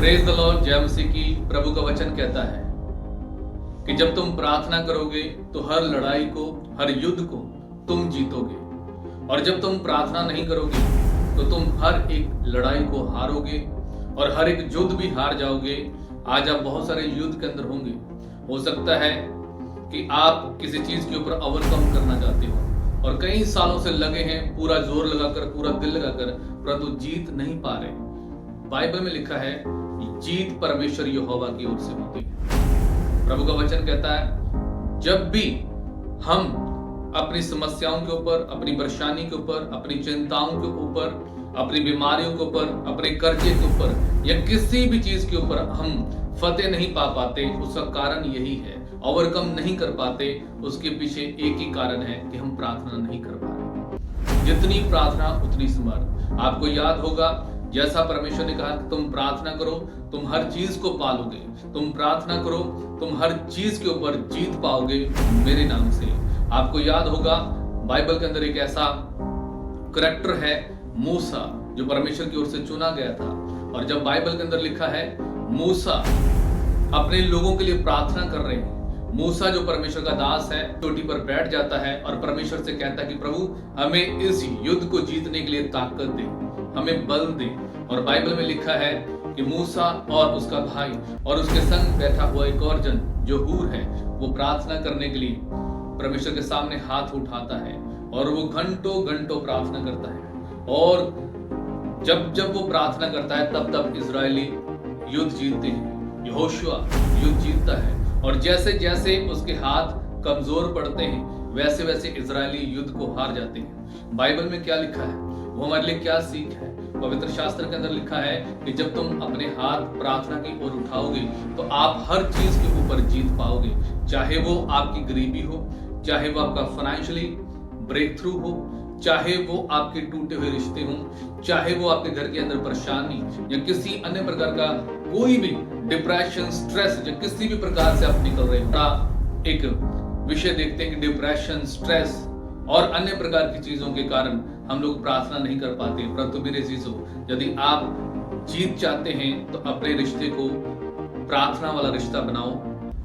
Praise the Lord. जय मसीह की। प्रभु का वचन कहता है कि जब तुम प्रार्थना करोगे तो हर लड़ाई को, हर युद्ध को तुम जीतोगे, और जब तुम प्रार्थना नहीं करोगे तो तुम हर एक लड़ाई को हारोगे और हर एक युद्ध भी हार जाओगे। आज आप बहुत सारे युद्ध के अंदर होंगे। हो सकता है कि आप किसी चीज के ऊपर ओवरकम करना चाहते हो और कई सालों से लगे हैं, पूरा जोर लगाकर, पूरा दिल लगाकर, परंतु जीत नहीं पा रहे। बाइबल में लिखा है जीत परमेश्वर यहोवा की ओर से होती है। प्रभु का वचन कहता है जब भी हम अपनी समस्याओं के ऊपर, अपनी परेशानी के ऊपर, अपनी चिंताओं के ऊपर, अपनी बीमारियों के ऊपर, अपने कर्जे के ऊपर या किसी भी चीज के ऊपर हम फतेह नहीं पा पाते, उसका कारण यही है, ओवरकम नहीं कर पाते। उसके पीछे एक ही कारण है कि हम प्रार्थना नहीं कर पा रहे। जितनी प्रार्थना उतनी समर्थ। आपको याद होगा जैसा परमेश्वर ने कहा कि तुम प्रार्थना करो तुम हर चीज को पालोगे, तुम प्रार्थना करो तुम हर चीज के ऊपर जीत पाओगे मेरे नाम से। आपको याद होगा बाइबल के अंदर एक ऐसा करैक्टर है मूसा, जो परमेश्वर की ओर से चुना गया था। और जब बाइबल के अंदर लिखा है मूसा अपने लोगों के लिए प्रार्थना कर रहे हैं, मूसा जो परमेश्वर का दास है चोटी पर बैठ जाता है और परमेश्वर से कहता है कि प्रभु हमें इस युद्ध को जीतने के लिए ताकत दे, हमें बल दे। और बाइबल में लिखा है कि मूसा और उसका भाई और उसके संग बैठा हुआ एक और जन जो हूर है, वो प्रार्थना करने के लिए परमेश्वर के सामने हाथ उठाता है और वो घंटों घंटों प्रार्थना करता है। और जब जब वो प्रार्थना करता है तब तब इजरायली युद्ध जीतते हैं, यहोशुआ युद्ध जीतता है। और जैसे जैसे उसके हाथ कमजोर पड़ते हैं वैसे वैसे इजरायली युद्ध को हार जाते हैं। बाइबल में क्या लिखा है, वो हमारे लिए क्या सीख है? पवित्र शास्त्र के अंदर लिखा है कि जब तुम अपने हाथ प्रार्थना की ओर उठाओगे तो आप हर चीज के ऊपर जीत पाओगे, चाहे वो आपकी गरीबी हो, चाहे वो आपका फाइनेंशियली ब्रेक थ्रू हो, चाहे वो आपके टूटे हुए रिश्ते हों, चाहे वो आपके घर के अंदर परेशानी या किसी अन्य प्रकार का कोई भी डिप्रेशन, स्ट्रेस या किसी भी प्रकार से आप निकल रहे हो। एक विषय देखते हैं कि डिप्रेशन, स्ट्रेस और अन्य प्रकार की चीजों के कारण हम लोग प्रार्थना नहीं कर पाते। परंतु मेरे अजीजों, यदि आप जीत चाहते हैं तो अपने रिश्ते को प्रार्थना वाला रिश्ता बनाओ,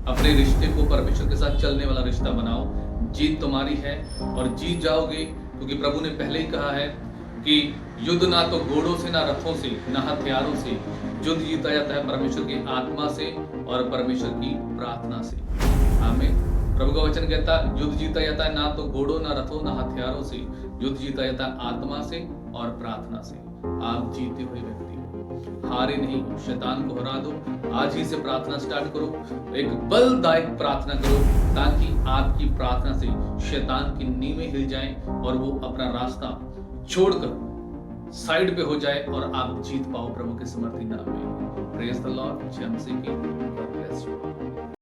अपने रिश्ते को परमेश्वर के साथ चलने वाला रिश्ता बनाओ। जीत तुम्हारी है और जीत जाओगे, क्योंकि प्रभु ने पहले ही कहा है कि युद्ध ना तो घोड़ों से, ना रथों से, ना हथियारों से, युद्ध जीता जाता है परमेश्वर की आत्मा से और परमेश्वर की प्रार्थना से। आमीन। प्रभु का वचन कहता है युद्ध जीता जाता है ना तो घोड़ों, ना रथों, ना हथियारों से, युद्ध जीता जाता है आत्मा से और प्रार्थना से। आप जीते हुए व्यक्ति हो, हारे नहीं हो। शैतान को हरा दो। आज ही से प्रार्थना स्टार्ट करो, एक बलदायक प्रार्थना करो, ताकि आपकी प्रार्थना से शैतान की नींवें हिल जाएं और वो अपना रास्ता छोड़कर साइड पे हो जाए और आप जीत पाओ प्रभु के समर्थी नाम में। Praise the Lord. जय मसीह की। God bless you.